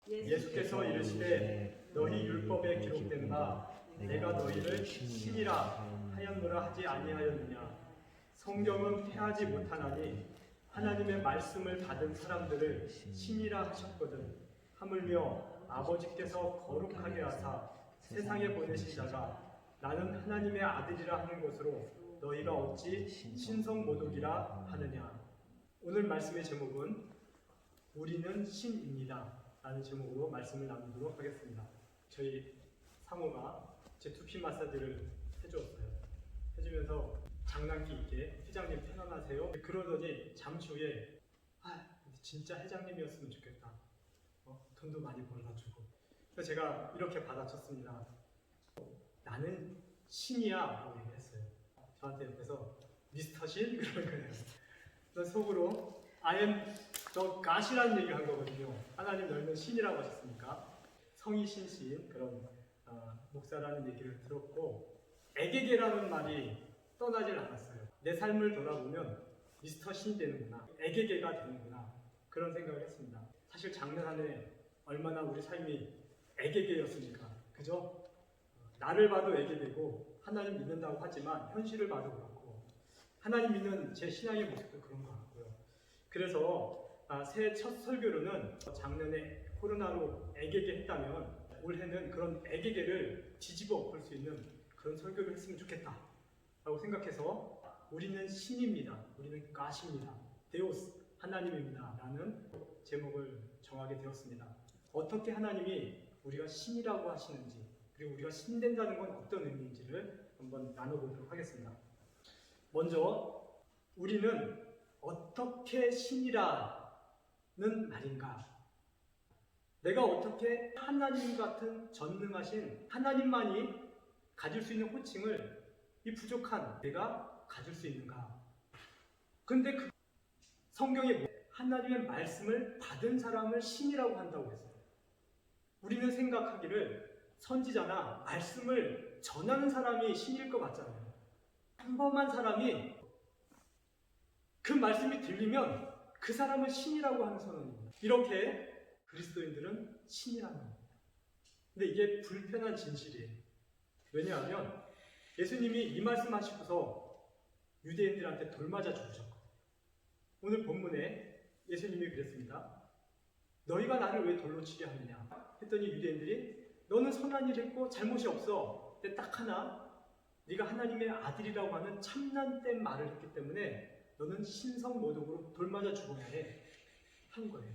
예수께서 이르시되 너희 율법에 기록된 바 내가 너희를 신이라 하였노라 하지 아니하였느냐. 성경은 패하지 못하나니 하나님의 말씀을 받은 사람들을 신이라 하셨거든. 하물며 아버지께서 거룩하게 하사 세상에 보내신 자가 나는 하나님의 아들이라 하는 것으로 너희가 어찌 신성모독이라 하느냐. 오늘 말씀의 제목은 우리는 신입니다 라는 제목으로 말씀을 나누도록 하겠습니다. 저희 상호가 제 두피 마사지를 해주면서 장난기 있게 회장님 편안하세요? 그러더니 잠시 후에 진짜 회장님이었으면 좋겠다. 돈도 많이 벌어주고. 그래서 제가 이렇게 받아쳤습니다. 나는 신이야 라고 얘기했어요. 저한테 옆에서 미스터 신? 그런 거예요. 그래서 속으로 I am the God이라는 얘기를 한 거거든요. 하나님 너희는 신이라고 하셨으니까. 성이 신신 그런 목사라는 얘기를 들었고, 애게게라는 말이 떠나질 않았어요. 내 삶을 돌아보면 미스터 신이 되는구나, 애게게가 되는구나, 그런 생각을 했습니다. 사실 작년 한 해 얼마나 우리 삶이 애게게였습니까? 그죠? 나를 봐도 애게게고 하나님 믿는다고 하지만 현실을 봐도 그렇고, 하나님 믿는 제 신앙의 모습도 그런 것 같고요. 그래서 새해 첫 설교로는 작년에 코로나로 애게게 했다면 올해는 그런 애게게를 뒤집어 엎을 수 있는 그런 설교를 했으면 좋겠다 라고 생각해서 우리는 신입니다, 우리는 가십니다, 데오스 하나님입니다 라는 제목을 정하게 되었습니다. 어떻게 하나님이 우리가 신이라고 하시는지, 그리고 우리가 신된다는 건 어떤 의미인지를 한번 나눠보도록 하겠습니다. 먼저 우리는 어떻게 신이라는 말인가? 내가 어떻게 하나님 같은 전능하신 하나님만이 가질 수 있는 호칭을 이 부족한 내가 가질 수 있는가? 근데 성경에 하나님의 말씀을 받은 사람을 신이라고 한다고 했어요. 우리는 생각하기를 선지자나 말씀을 전하는 사람이 신일 것 같잖아요. 평범한 사람이 그 말씀이 들리면 그 사람을 신이라고 하는 선언입니다. 이렇게 그리스도인들은 신이라는 겁니다. 근데 이게 불편한 진실이에요. 왜냐하면 예수님이 이 말씀 하시고서 유대인들한테 돌맞아 죽으셨거든요. 오늘 본문에 예수님이 그랬습니다. 너희가 나를 왜 돌로 치게 하느냐 했더니 유대인들이 너는 선한 일 했고 잘못이 없어. 근데 딱 하나, 네가 하나님의 아들이라고 하는 참난된 말을 했기 때문에 너는 신성모독으로 돌맞아 죽어야 해 한 거예요.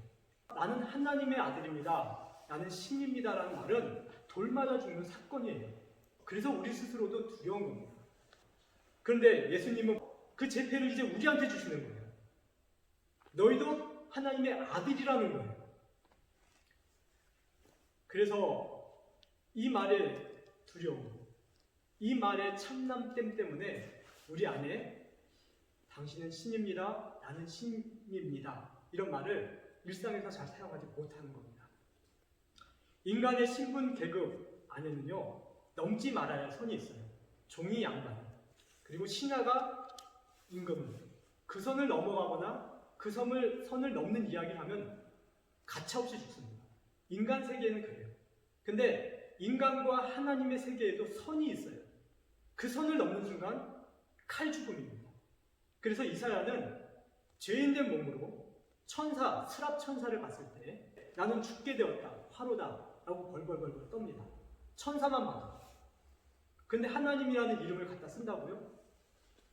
나는 하나님의 아들입니다, 나는 신입니다 라는 말은 돌맞아 죽는 사건이에요. 그래서 우리 스스로도 두려운 겁니다. 그런데 예수님은 그 제패를 이제 우리한테 주시는 거예요. 너희도 하나님의 아들이라는 거예요. 그래서 이 말의 두려움, 이 말의 참남됨 때문에 우리 안에 당신은 신입니다, 나는 신입니다, 이런 말을 일상에서 잘 사용하지 못하는 겁니다. 인간의 신분 계급 안에는요, 넘지 말아야 할 선이 있어요. 종이 양반, 그리고 신하가 임금. 그 선을 넘어가거나 그 선을 넘는 이야기를 하면 가차없이 죽습니다. 인간 세계는 그래요. 근데 인간과 하나님의 세계에도 선이 있어요. 그 선을 넘는 순간 칼 죽음입니다. 그래서 이사야는 죄인된 몸으로 천사, 스랍 천사를 봤을 때 나는 죽게 되었다, 화로다 라고 벌벌벌 떱니다. 천사만 봐도. 근데 하나님이라는 이름을 갖다 쓴다고요?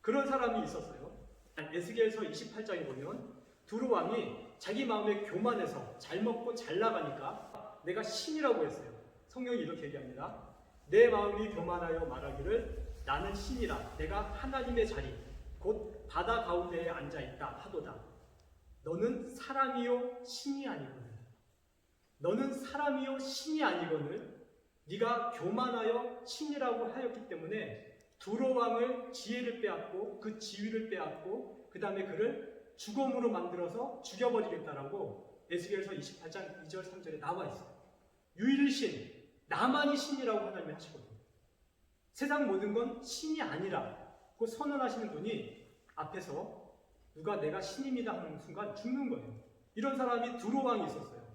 그런 사람이 있었어요. 에스겔서 28장에 보면 두루 왕이 자기 마음에 교만해서 잘 먹고 잘 나가니까 내가 신이라고 했어요. 성경이 이렇게 얘기합니다. 내 마음이 교만하여 말하기를 나는 신이라, 내가 하나님의 자리 곧 바다 가운데에 앉아있다 하도다. 너는 사람이요 신이 아니거늘, 너는 사람이요 신이 아니거늘 네가 교만하여 신이라고 하였기 때문에 두로 왕을 지혜를 빼앗고 그 지위를 빼앗고 그 다음에 그를 죽음으로 만들어서 죽여버리겠다라고 에스겔서 28장 2절 3절에 나와 있어요. 유일신, 나만이 신이라고 하나님이 하시거든요. 세상 모든 건 신이 아니라고 선언하시는 분이 앞에서 누가 내가 신입니다 하는 순간 죽는 거예요. 이런 사람이 두로 왕이 있었어요.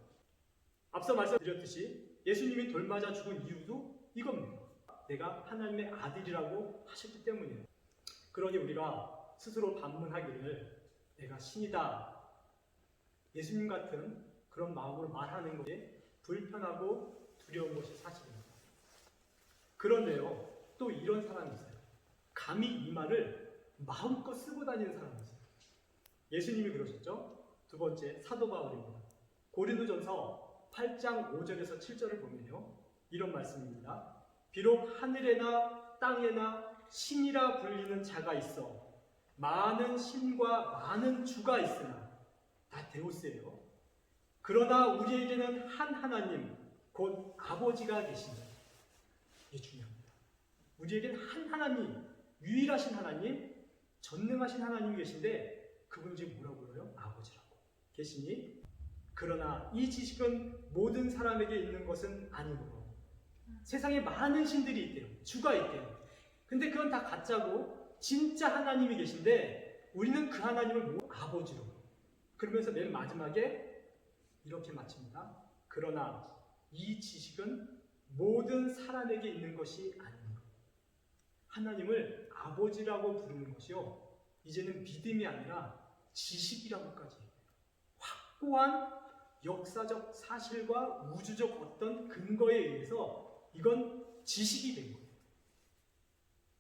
앞서 말씀드렸듯이 예수님이 돌맞아 죽은 이유도 이겁니다. 내가 하나님의 아들이라고 하셨기 때문이에요. 그러니 우리가 스스로 반문하기를 내가 신이다, 예수님 같은 그런 마음으로 말하는 것에 불편하고 두려운 것이 사실입니다. 그런데요, 또 이런 사람이 있어요. 감히 이 말을 마음껏 쓰고 다니는 사람이 있어요. 예수님이 그러셨죠? 두 번째, 사도 바울입니다. 고린도전서 8장 5절에서 7절을 보면요, 이런 말씀입니다. 비록 하늘에나 땅에나 신이라 불리는 자가 있어 많은 신과 많은 주가 있으나 다 데우스예요. 그러나 우리에게는 한 하나님 곧 아버지가 계신다. 이게 중요합니다. 우리에게는 한 하나님, 유일하신 하나님, 전능하신 하나님이 계신데 그분을 지금 뭐라고 불러요? 아버지라고 계시니, 그러나 이 지식은 모든 사람에게 있는 것은 아니므로 세상에 많은 신들이 있대요. 주가 있대요. 근데 그건 다 가짜고 진짜 하나님이 계신데 우리는 그 하나님을 아버지로, 그러면서 맨 마지막에 이렇게 마칩니다. 그러나 이 지식은 모든 사람에게 있는 것이 아니므로. 하나님을 아버지라고 부르는 것이요, 이제는 믿음이 아니라 지식이라고까지 해요. 확고한 역사적 사실과 우주적 어떤 근거에 의해서 이건 지식이 된 거예요.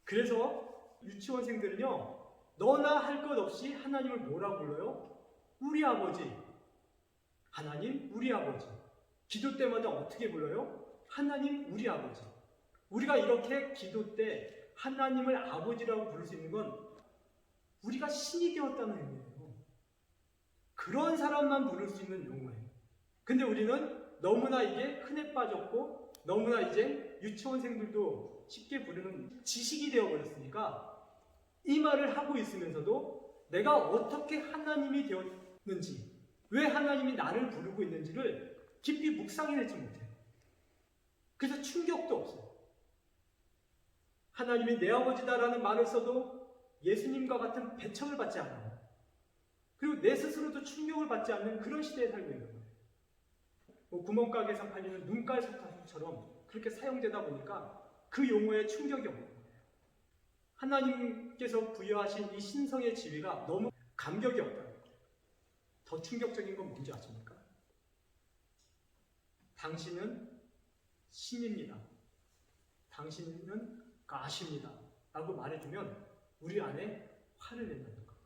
그래서 유치원생들은요, 너나 할 것 없이 하나님을 뭐라고 불러요? 우리 아버지. 하나님 우리 아버지. 기도 때마다 어떻게 불러요? 하나님 우리 아버지. 우리가 이렇게 기도 때 하나님을 아버지라고 부를 수 있는 건 우리가 신이 되었다는 의미예요. 그런 사람만 부를 수 있는 용어예요. 근데 우리는 너무나 이게 흔해 빠졌고 너무나 이제 유치원생들도 쉽게 부르는 지식이 되어버렸으니까 이 말을 하고 있으면서도 내가 어떻게 하나님이 되었는지, 왜 하나님이 나를 부르고 있는지를 깊이 묵상해내지 못해요. 그래서 충격도 없어요. 하나님이 내 아버지다라는 말을 써도 예수님과 같은 배척을 받지 않아요. 그리고 내 스스로도 충격을 받지 않는 그런 시대에 살고 있는 거예요. 구멍가게에서 팔리는 눈깔 석탄처럼 그렇게 사용되다 보니까 그 용어에 충격이 없는 거예요. 하나님께서 부여하신 이 신성의 지위가 너무 감격이 없다는 거예요. 더 충격적인 건 뭔지 아십니까? 당신은 신입니다. 당신은 가십니다. 라고 말해주면 우리 안에 화를 낸다는 거예요.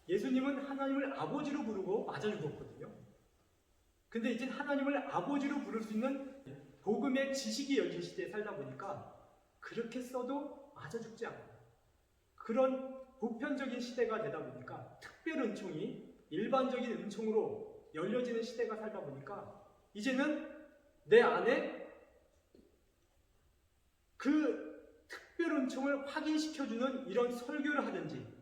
예수님은 하나님을 아버지로 부르고 맞아 죽었거든요. 근데 이제 하나님을 아버지로 부를 수 있는 복음의 지식이 열린 시대에 살다 보니까 그렇게 써도 맞아 죽지 않아요. 그런 보편적인 시대가 되다 보니까 특별 은총이 일반적인 은총으로 열려지는 시대가 살다 보니까 이제는 내 안에 그 특별 은총을 확인시켜주는 이런 설교를 하든지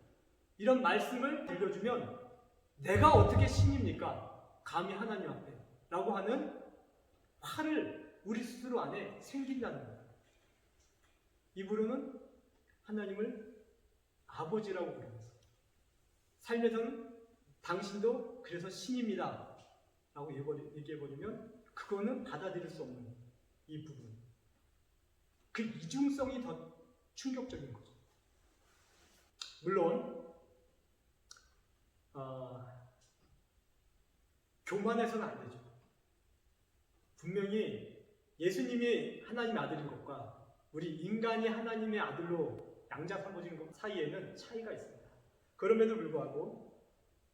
이런 말씀을 들려주면 내가 어떻게 신입니까? 감히 하나님 앞에 라고 하는 화를 우리 스스로 안에 생긴다는 거예요. 입으로는 하나님을 아버지라고 부르면서 삶에서는 당신도 그래서 신입니다 라고 얘기해버리면 그거는 받아들일 수 없는 이 부분, 그 이중성이 더 충격적인 거죠. 물론 교만해서는 안 되죠. 분명히 예수님이 하나님의 아들인 것과 우리 인간이 하나님의 아들로 양자삼보진 것 사이에는 차이가 있습니다. 그럼에도 불구하고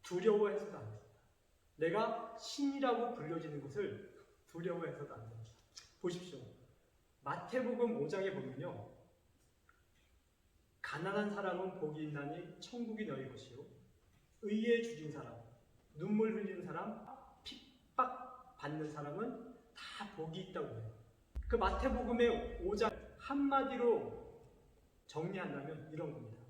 두려워해서도 안 됩니다. 내가 신이라고 불려지는 것을 두려워해서도 안 됩니다. 보십시오. 마태복음 5장에 보면요, 가난한 사람은 복이 있나니 천국이 너희 것이요, 의에 주진 사람, 눈물 흘리는 사람, 핍박 받는 사람은 다 복이 있다고 해요. 그 마태복음의 5장 한마디로 정리한다면 이런 겁니다.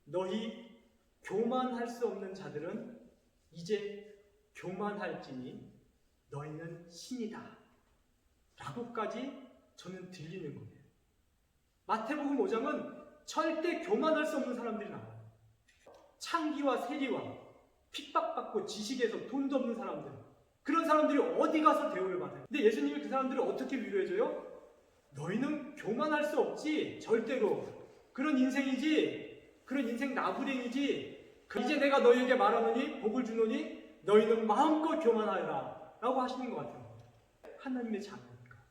너희 교만할 수 없는 자들은 이제 교만할지니 너희는 신이다 라고까지 저는 들리는 거예요. 마태복음 5장은 절대 교만할 수 없는 사람들이 나와요. 창기와 세리와 핍박받고 지식에서 돈도 없는 사람들, 그런 사람들이 어디 가서 대우를 받아요? 근데 예수님이 그 사람들을 어떻게 위로해줘요? 너희는 교만할 수 없지, 절대로. 그런 인생이지, 그런 인생 나부랭이지. 이제 내가 너희에게 말하노니, 복을 주노니 너희는 마음껏 교만하여라 라고 하시는 것 같아요. 하나님의 자녀니까.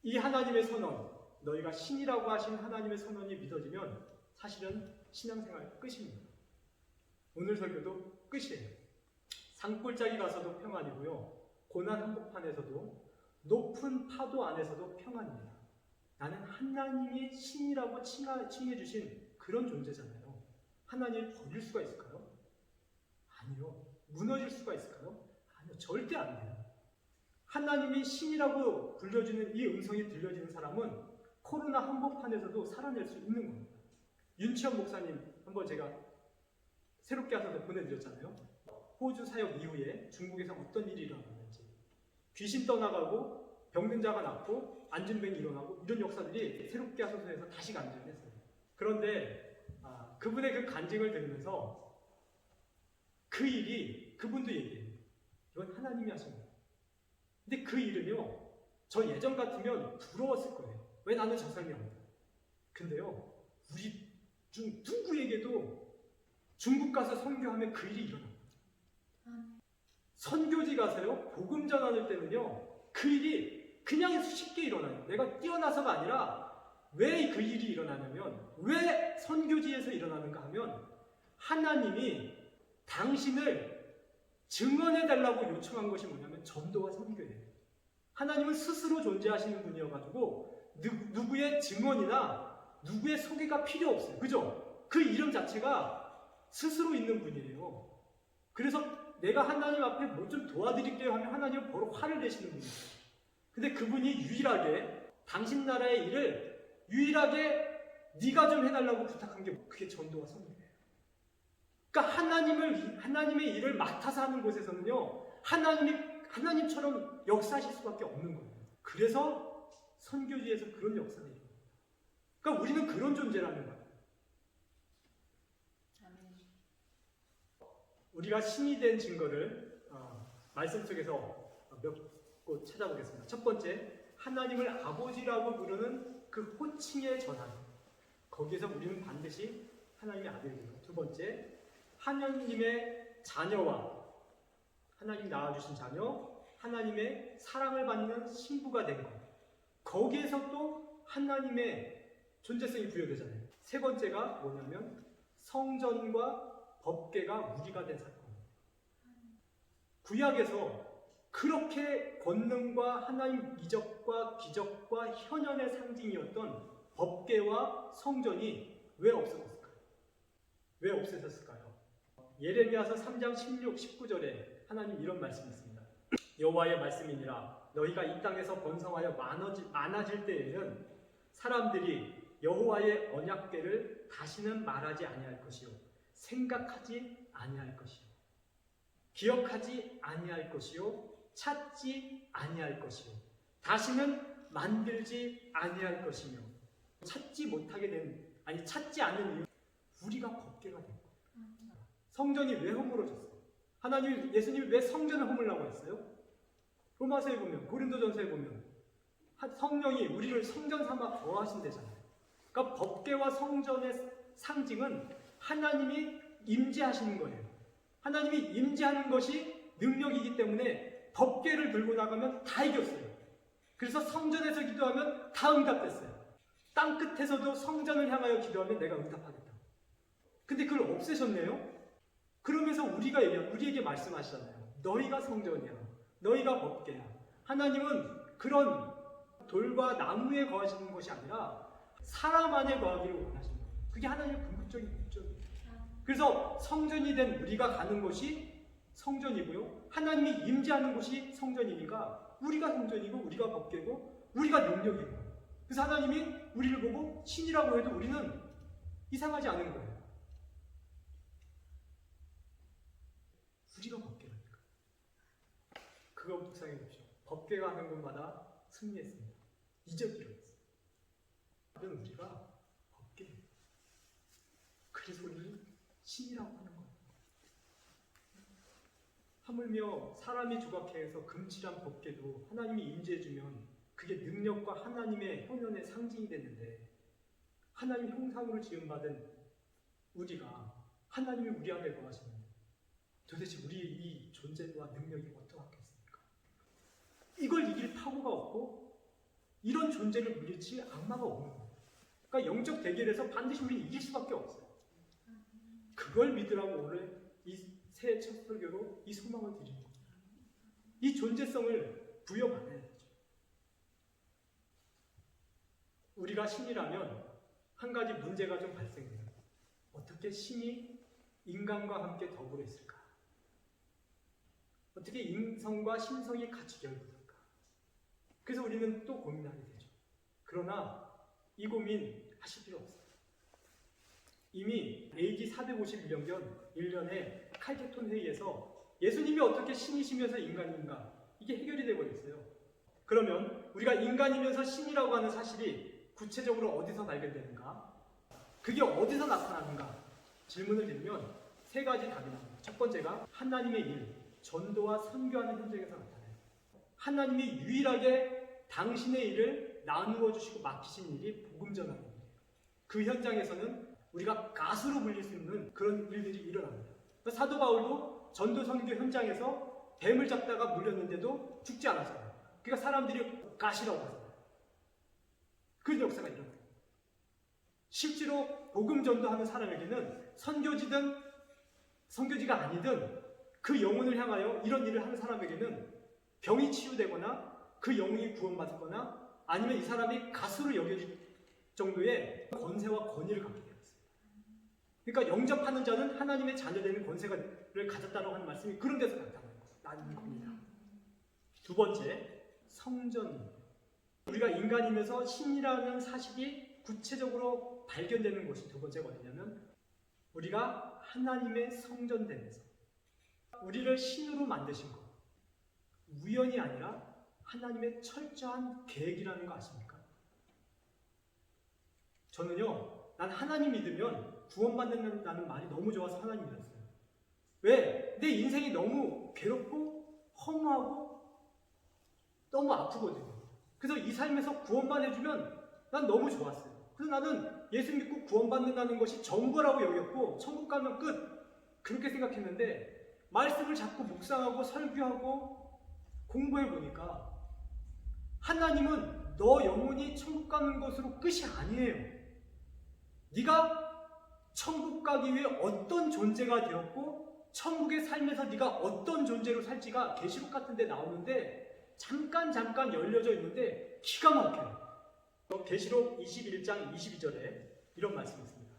이 하나님의 선언, 너희가 신이라고 하신 하나님의 선언이 믿어지면 사실은 신앙생활 끝입니다. 오늘 설교도 끝이에요. 산골짜기 가서도 평안이고요, 고난 한복판에서도, 높은 파도 안에서도 평안입니다. 나는 하나님이 신이라고 칭해주신 그런 존재잖아요. 하나님을 버릴 수가 있을까요? 아니요. 무너질 수가 있을까요? 아니요. 절대 안 돼요. 하나님이 신이라고 불려주는 이 음성이 들려지는 사람은 코로나 한복판에서도 살아낼 수 있는 겁니다. 윤치현 목사님 한번 제가 새롭게 하셔서 보내드렸잖아요. 호주 사역 이후에 중국에서 어떤 일이 일어났는지, 귀신 떠나가고 병든 자가 낫고 안진뱅이 일어나고 이런 역사들이 새롭게 하소서에서 다시 간증을 했어요. 그런데 그분의 그 간증을 들으면서 그 일이, 그분도 얘기해요. 이건 하나님이 하신 거예요. 근데 그 일은요, 저 예전 같으면 부러웠을 거예요. 왜 나는 저 삶이 없나? 근데요, 우리 중 누구에게도 중국 가서 선교하면 그 일이 일어납니다. 선교지 가서요, 복음 전하는 때는요, 그 일이 그냥 쉽게 일어나요. 내가 뛰어나서가 아니라 왜 그 일이 일어나냐면, 왜 선교지에서 일어나는가 하면 하나님이 당신을 증언해달라고 요청한 것이 뭐냐면 전도와 선교예요. 하나님은 스스로 존재하시는 분이어가지고 누구의 증언이나 누구의 소개가 필요 없어요. 그죠? 그 이름 자체가 스스로 있는 분이에요. 그래서 내가 하나님 앞에 뭐 좀 도와드릴게요 하면 하나님은 바로 화를 내시는 분이에요. 근데 그분이 유일하게 당신 나라의 일을 유일하게 네가 좀 해달라고 부탁한 게 그게 전도와 선교예요. 그러니까 하나님의 일을 맡아서 하는 곳에서는요, 하나님처럼 역사하실 수밖에 없는 거예요. 그래서 선교지에서 그런 역사가 일어납니다. 그러니까 우리는 그런 존재라는 거예요. 우리가 신이 된 증거를 말씀 속에서 몇 곳 찾아보겠습니다. 첫 번째, 하나님을 아버지라고 부르는 그 호칭의 전환. 거기에서 우리는 반드시 하나님의 아들입니다. 두 번째, 하나님의 자녀와 하나님 낳아주신 자녀, 하나님의 사랑을 받는 신부가 된 것. 거기에서 또 하나님의 존재성이 부여되잖아요. 세 번째가 뭐냐면 성전과 법궤가 무기가 된 사건. 구약에서 그렇게 권능과 하나님 이적과 기적과 현현의 상징이었던 법궤와 성전이 왜 없어졌을까요? 왜 없어졌을까요? 예레미야서 3장 16, 19절에 하나님 이런 말씀이 있습니다. 여호와의 말씀이니라 너희가 이 땅에서 번성하여 많아질 때에는 사람들이 여호와의 언약궤를 다시는 말하지 아니할 것이요 생각하지 아니할 것이요 기억하지 아니할 것이요 찾지 아니할 것이요 다시는 만들지 아니할 것이며 찾지 않는 이유 우리가 법궤가 된 거예요. 성전이 왜 허물어졌어요? 예수님이 왜 성전을 허물라고 했어요? 로마서에 보면, 고린도전서에 보면 성령이 우리를 성전 삼아 거하신대잖아요. 그러니까 법궤와 성전의 상징은 하나님이 임재하시는 거예요. 하나님이 임재하는 것이 능력이기 때문에 법궤를 들고 나가면 다 이겼어요. 그래서 성전에서 기도하면 다 응답됐어요. 땅 끝에서도 성전을 향하여 기도하면 내가 응답하겠다. 근데 그걸 없애셨네요. 그러면서 우리에게 말씀하시잖아요. 너희가 성전이야. 너희가 법궤야. 하나님은 그런 돌과 나무에 거하시는 것이 아니라 사람 안에 거하기를 원하시는 거예요. 그게 하나님의 궁극적인 목적이에요. 그래서 성전이 된 우리가 가는 곳이 성전이고요. 하나님이 임재하는 곳이 성전이니까 우리가 성전이고 우리가 법궤고 우리가 능력이고 그래서 하나님이 우리를 보고 신이라고 해도 우리는 이상하지 않은 거예요. 우리가 법궤라니까. 그거 묵상해 보십시오. 법궤가 하는 곳마다 승리했습니다. 이적이 일어났어요. 그건 우리가 법궤입니다. 그래서 우리를 신이라고 하는 거예요. 하물며 사람이 조각해서 금칠한 법궤도 하나님이 임재해주면 그게 능력과 하나님의 현현의 상징이 됐는데, 하나님 형상으로 지음받은 우리가 하나님이 우리 안에 거하시는 도대체 우리의 이 존재와 능력이 어떠하겠습니까? 이걸 이길 파고가 없고 이런 존재를 물리칠 악마가 없는 거예요. 그러니까 영적 대결에서 반드시 우리는 이길 수밖에 없어요. 그걸 믿으라고 오늘 이 새해 첫 설교로 이 소망을 드리는 겁니다. 이 존재성을 부여받아야 되죠. 우리가 신이라면 한 가지 문제가 좀 발생해요. 어떻게 신이 인간과 함께 더불어 있을까? 어떻게 인성과 신성이 같이 결부될까? 그래서 우리는 또 고민하게 되죠. 그러나 이 고민 하실 필요 없어요. 이미 AD 451년 전 1년에 칼케톤 회의에서 예수님이 어떻게 신이시면서 인간인가, 이게 해결이 되어버렸어요. 그러면 우리가 인간이면서 신이라고 하는 사실이 구체적으로 어디서 발견되는가? 그게 어디서 나타나는가? 질문을 드리면 세 가지 답이 나옵니다. 첫 번째가 하나님의 일, 전도와 선교하는 현장에서 나타나요. 하나님이 유일하게 당신의 일을 나누어 주시고 맡기신 일이 복음 전하는 일이에요. 그 현장에서는 우리가 가수로 불릴 수 있는 그런 일들이 일어납니다. 사도 바울도 전도 선교 현장에서 뱀을 잡다가 물렸는데도 죽지 않았어요. 그러니까 사람들이 가시라고 하잖아요. 그런 역사가 일어나요. 실제로 복음 전도하는 사람에게는 선교지든 선교지가 아니든 그 영혼을 향하여 이런 일을 하는 사람에게는 병이 치유되거나 그 영혼이 구원받거나 아니면 이 사람이 가수로 여겨질 정도의 권세와 권위를 갖게 되었어요. 그러니까 영접하는 자는 하나님의 자녀되는 권세를 가졌다고 하는 말씀이 그런 데서 나타나는 겁니다. 두 번째, 성전입니다. 우리가 인간이면서 신이라는 사실이 구체적으로 발견되는 것이 두 번째가 어디냐면 우리가 하나님의 성전됨에서 우리를 신으로 만드신 것, 우연이 아니라 하나님의 철저한 계획이라는 거 아십니까? 저는요, 난 하나님 믿으면 구원받는다는 말이 너무 좋아서 하나님 믿었어요. 왜? 내 인생이 너무 괴롭고 허무하고 너무 아프거든요. 그래서 이 삶에서 구원만 해주면 난 너무 좋았어요. 그래서 나는 예수 믿고 구원받는다는 것이 전부라고 여겼고 천국 가면 끝! 그렇게 생각했는데 말씀을 자꾸 묵상하고 설교하고 공부해보니까 하나님은 너 영혼이 천국 가는 것으로 끝이 아니에요. 네가 천국 가기 위해 어떤 존재가 되었고 천국의 삶에서 네가 어떤 존재로 살지가 계시록 같은 데 나오는데 잠깐 열려져 있는데 기가 막혀요. 계시록 21장 22절에 이런 말씀이 있습니다.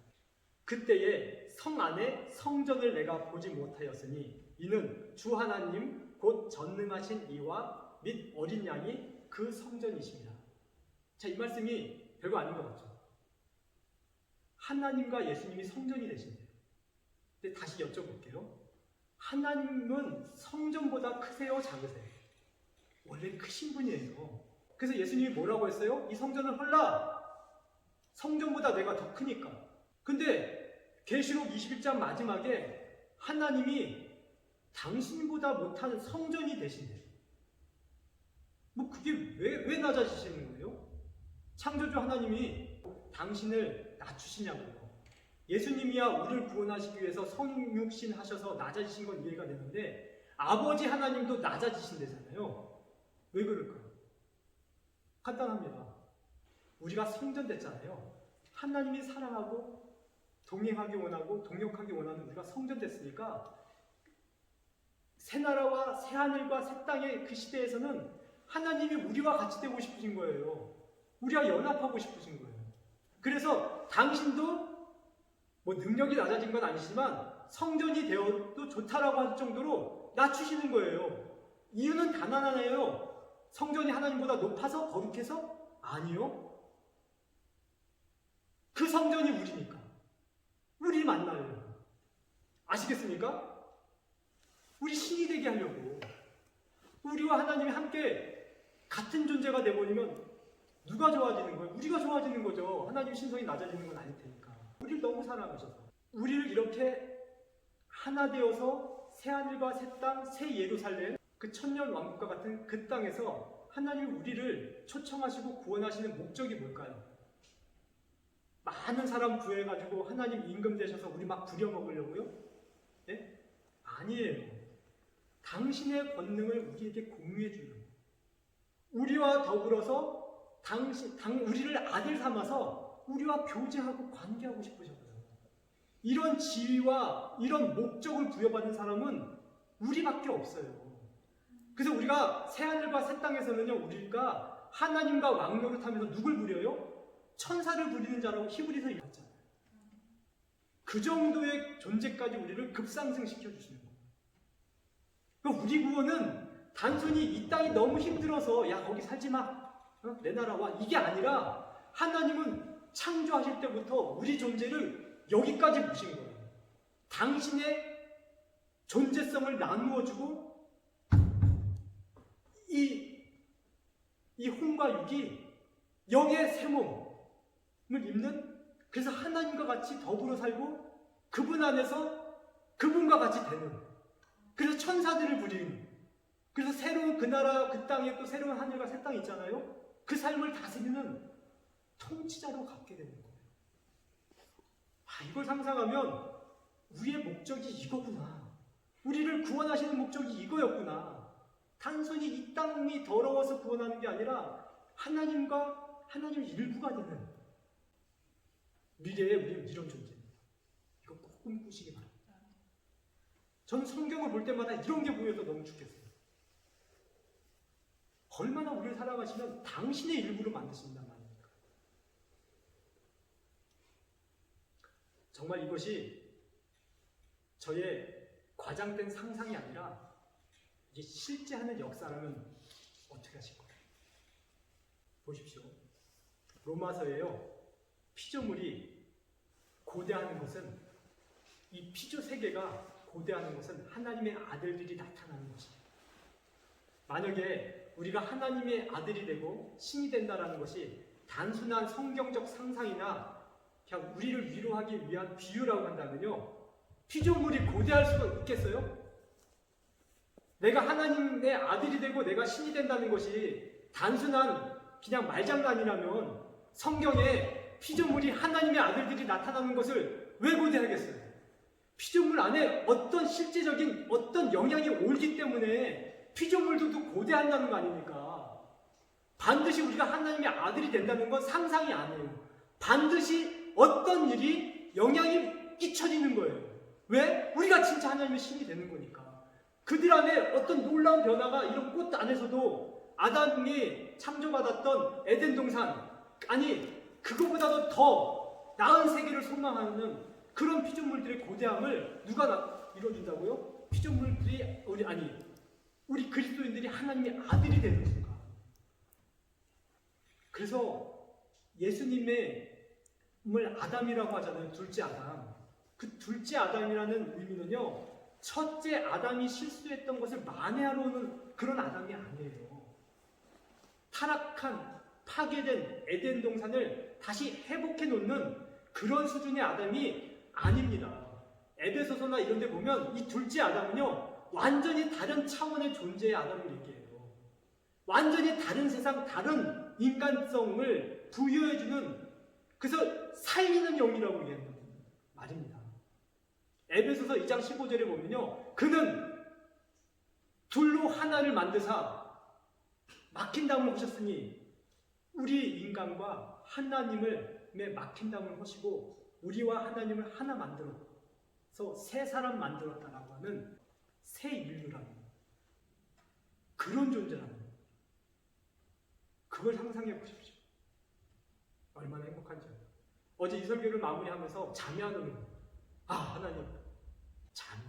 그때에 성 안에 성전을 내가 보지 못하였으니 이는 주 하나님 곧 전능하신 이와 및 어린 양이 그 성전이십니다. 자, 이 말씀이 별거 아닌 것 같죠? 하나님과 예수님이 성전이 되신대요. 근데 다시 여쭤볼게요. 하나님은 성전보다 크세요? 작으세요? 원래 크신 분이에요. 그래서 예수님이 뭐라고 했어요? 이 성전을 헐라! 성전보다 내가 더 크니까. 근데 계시록 21장 마지막에 하나님이 당신보다 못한 성전이 되신대요. 뭐 그게 왜 낮아지시는 거예요? 창조주 하나님이 당신을 낮추시냐고요. 예수님이야 우리를 구원하시기 위해서 성육신 하셔서 낮아지신 건 이해가 되는데 아버지 하나님도 낮아지신대잖아요. 왜 그럴까요? 간단합니다. 우리가 성전 됐잖아요. 하나님이 사랑하고 동행하기 원하고 동역하기 원하는 우리가 성전 됐으니까 새나라와 새하늘과 새 땅의 그 시대에서는 하나님이 우리와 같이 되고 싶으신 거예요. 우리와 연합하고 싶으신 거예요. 그래서 당신도 뭐 능력이 낮아진 건 아니지만 성전이 되어도 좋다라고 할 정도로 낮추시는 거예요. 이유는 단 하나예요. 성전이 하나님보다 높아서 거룩해서? 아니요. 그 성전이 우리니까. 우리 만나요. 아시겠습니까? 우리 신이 되게 하려고. 우리와 하나님이 함께 같은 존재가 되어버리면 누가 좋아지는 거예요? 우리가 좋아지는 거죠. 하나님 신성이 낮아지는 건 아닐 테니까. 우리를 너무 사랑하셔서. 우리를 이렇게 하나 되어서 새하늘과 새 땅, 새 예루살렘, 그 천년 왕국과 같은 그 땅에서 하나님 우리를 초청하시고 구원하시는 목적이 뭘까요? 많은 사람 구해가지고 하나님 임금 되셔서 우리 막 부려먹으려고요? 네? 아니에요. 당신의 권능을 우리에게 공유해 주는 거예요. 우리와 더불어서 우리를 아들 삼아서 우리와 교제하고 관계하고 싶으셨어요. 이런 지위와 이런 목적을 부여받은 사람은 우리밖에 없어요. 그래서 우리가 새하늘과 새 땅에서는요, 우리가 하나님과 왕노릇 하면서 누굴 부려요? 천사를 부리는 자라고 히브리서 읽었잖아요. 그 정도의 존재까지 우리를 급상승시켜 주시는 거예요. 그러니까 우리 구원은 단순히 이 땅이 너무 힘들어서 야 거기 살지 마, 내 나라 와, 이게 아니라 하나님은 창조하실 때부터 우리 존재를 여기까지 보신 거예요. 당신의 존재성을 나누어주고 이 혼과 육이 영의 새 몸을 입는, 그래서 하나님과 같이 더불어 살고 그분 안에서 그분과 같이 되는, 그래서 천사들을 부리는, 그래서 새로운 그 나라 그 땅에 또 새로운 하늘과 새 땅이 있잖아요. 그 삶을 다스리는 통치자로 갖게 되는 거예요. 이걸 상상하면 우리의 목적이 이거구나, 우리를 구원하시는 목적이 이거였구나. 단순히 이 땅이 더러워서 구원하는 게 아니라 하나님과 하나님의 일부가 되는 미래에 우리는 이런 존재입니다. 이거 꼭 꿈꾸시기 바랍니다. 저는 성경을 볼 때마다 이런 게 보여서 너무 좋겠어요. 얼마나 우리를 사랑하시면 당신의 일부로 만드신단 말입니까? 정말 이것이 저의 과장된 상상이 아니라 이게 실제 하는 역사라면 어떻게 하실 거예요? 보십시오. 로마서에요, 피조물이 고대하는 것은, 이 피조 세계가 고대하는 것은 하나님의 아들들이 나타나는 것입니다. 만약에 우리가 하나님의 아들이 되고 신이 된다는 것이 단순한 성경적 상상이나 그냥 우리를 위로하기 위한 비유라고 한다면요, 피조물이 고대할 수가 있겠어요? 내가 하나님의 아들이 되고 내가 신이 된다는 것이 단순한 그냥 말장난이라면 성경에 피조물이 하나님의 아들들이 나타나는 것을 왜 고대하겠어요? 피조물 안에 어떤 실제적인 어떤 영향이 옳기 때문에 피조물들도 고대한다는 거 아닙니까? 반드시 우리가 하나님의 아들이 된다는 건 상상이 아니에요. 반드시 어떤 일이 영향이 끼쳐지는 거예요. 왜? 우리가 진짜 하나님의 신이 되는 거니까. 그들 안에 어떤 놀라운 변화가, 이런 꽃 안에서도 아담이 창조받았던 에덴 동산, 아니 그거보다도 더 나은 세계를 소망하는 그런 피조물들의 고대함을 누가 이뤄준다고요? 피조물들이 우리 그리스도인들이 하나님의 아들이 되는 순간. 그래서 예수님의 아담이라고 하잖아요. 둘째 아담. 그 둘째 아담이라는 의미는요, 첫째 아담이 실수했던 것을 만회하러 오는 그런 아담이 아니에요. 타락한, 파괴된 에덴 동산을 다시 회복해 놓는 그런 수준의 아담이 아닙니다. 에베소서나 이런 데 보면 이 둘째 아담은요, 완전히 다른 차원의 존재의 아담을 얘기해요. 완전히 다른 세상, 다른 인간성을 부여해주는, 그래서 살리는 영이라고 얘기하는 말입니다. 에베소서 2장 15절에 보면요, 그는 둘로 하나를 만드사 막힌 담을 하셨으니 우리 인간과 하나님을 막힌 담을 하시고 우리와 하나님을 하나 만들어서 새 사람 만들었다라고 하는 새 인류라는 그런 존재라는 거예요. 그걸 상상해 보십시오. 얼마나 행복한지요. 어제 이 설교를 마무리하면서 잠이 안 오는 거예요. 하나님, 잠.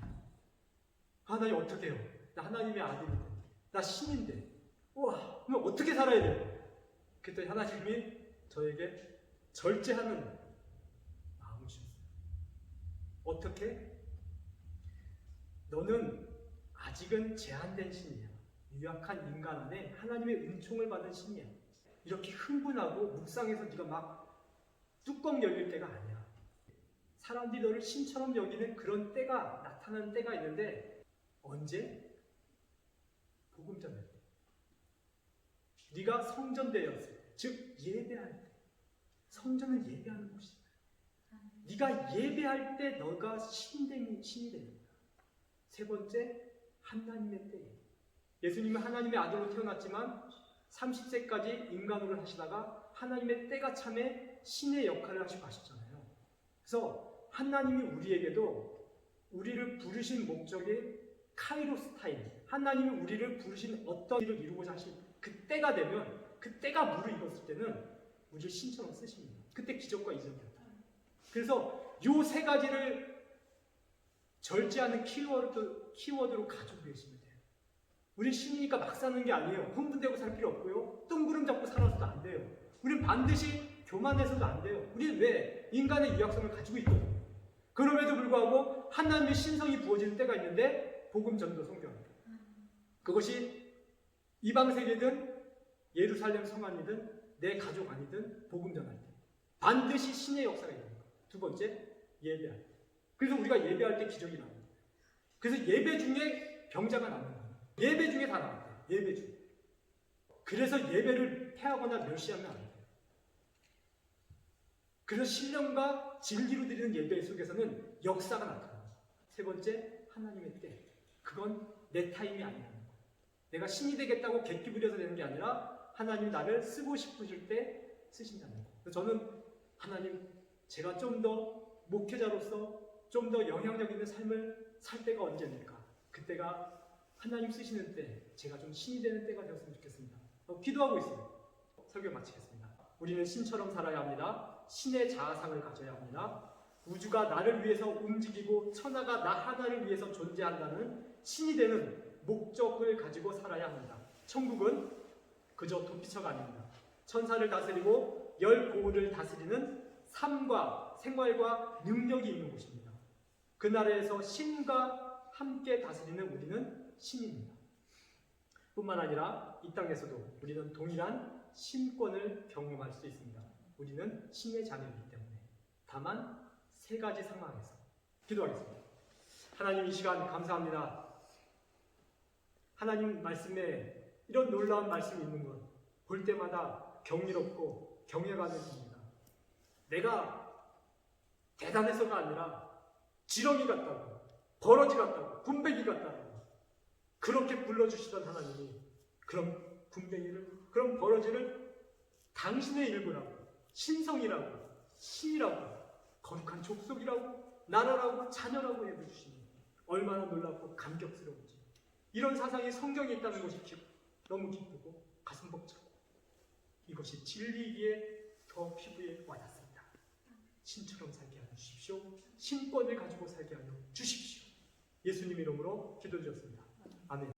하나님 어떻게 해요? 나 하나님의 아들인데, 나 신인데, 우와, 그럼 어떻게 살아야 돼요? 그랬더니 하나님이 저에게 절제하는 마음을 주셨어요. 어떻게? 너는 아직은 제한된 신이야. 유약한 인간 안에 하나님의 은총을 받은 신이야. 이렇게 흥분하고 묵상해서 네가 막 뚜껑 열릴 때가 아니야. 사람들이 너를 신처럼 여기는 그런 때가 나타나는 때가 있는데 언제? 복음 전할 때. 네가 성전되었을 때, 즉 예배할 때. 성전은 예배하는 곳이다. 네가 예배할 때 너가 신이 됩니다. 세 번째, 하나님의 때에. 예수님은 하나님의 아들로 태어났지만 30세까지 인간으로 하시다가 하나님의 때가 참에 신의 역할을 하시고 가셨잖아요. 그래서 하나님이 우리에게도 우리를 부르신 목적이 카이로스 타임, 하나님이 우리를 부르신 어떤 일을 이루고자 하신 그 때가 되면, 그 때가 무르익었을 때는 우리를 신처럼 쓰십니다. 그때 기적과 이적이 나타나요. 그래서 요 세 가지를 절제하는 키워드로 가지고 계시면 돼요. 우리 신이니까 막 사는 게 아니에요. 흥분되고 살 필요 없고요. 뜬구름 잡고 살아서도 안 돼요. 우리는 반드시 교만해서도 안 돼요. 우리는 왜? 인간의 유약성을 가지고 있거든요. 그럼에도 불구하고 하나님의 신성이 부어지는 때가 있는데 복음 전도 성경입니다. 그것이 이방 세계든 예루살렘 성 안이든 내 가족 아니든 복음 전할 때 반드시 신의 역사가 있는 거예요. 두 번째, 예배할 때. 그래서 우리가 예배할 때 기적이 나옵니다. 그래서 예배 중에 병자가 나는 거예요. 예배 중에 다 나왔대요. 예배 중에. 그래서 예배를 폐하거나 멸시하면 안 돼요. 그래서 신령과 진리로 드리는 예배 속에서는 역사가 나타납니다. 세 번째, 하나님의 때. 그건 내 타임이 아니라는 거예요. 내가 신이 되겠다고 객기 부려서 되는 게 아니라 하나님이 나를 쓰고 싶으실 때 쓰신다는 거예요. 그래서 저는 하나님, 제가 좀 더 목회자로서 좀 더 영향력 있는 삶을 살 때가 언제입니까? 그때가 하나님 쓰시는 때, 제가 좀 신이 되는 때가 되었으면 좋겠습니다. 기도하고 있어요. 설교 마치겠습니다. 우리는 신처럼 살아야 합니다. 신의 자아상을 가져야 합니다. 우주가 나를 위해서 움직이고 천하가 나 하나를 위해서 존재한다는 신이 되는 목적을 가지고 살아야 합니다. 천국은 그저 도피처가 아닙니다. 천사를 다스리고 열 고을을 다스리는 삶과 생활과 능력이 있는 곳입니다. 그 나라에서 신과 함께 다스리는 우리는 신입니다. 뿐만 아니라 이 땅에서도 우리는 동일한 신권을 경험할 수 있습니다. 우리는 신의 자녀이기 때문에. 다만 세 가지 상황에서. 기도하겠습니다. 하나님, 이 시간 감사합니다. 하나님 말씀에 이런 놀라운 말씀이 있는 것 볼 때마다 경이롭고 경외가 됩니다. 내가 대단해서가 아니라 지렁이 같다고, 버러지 같다고, 군뱅이 같다고 그렇게 불러주시던 하나님이 그런 군뱅이를, 그런 버러지를 당신의 일부라고, 신성이라고, 신이라고, 거룩한 족속이라고, 나라라고, 자녀라고 해주시니 얼마나 놀랍고 감격스러운지. 이런 사상이 성경에 있다는 것이 너무 기쁘고 가슴 벅차고, 이것이 진리이기에 더 피부에 와닿습니다. 신처럼 살게 하여 주십시오. 신권을 가지고 살게 하여 주십시오. 예수님 이름으로 기도드렸습니다. 아멘.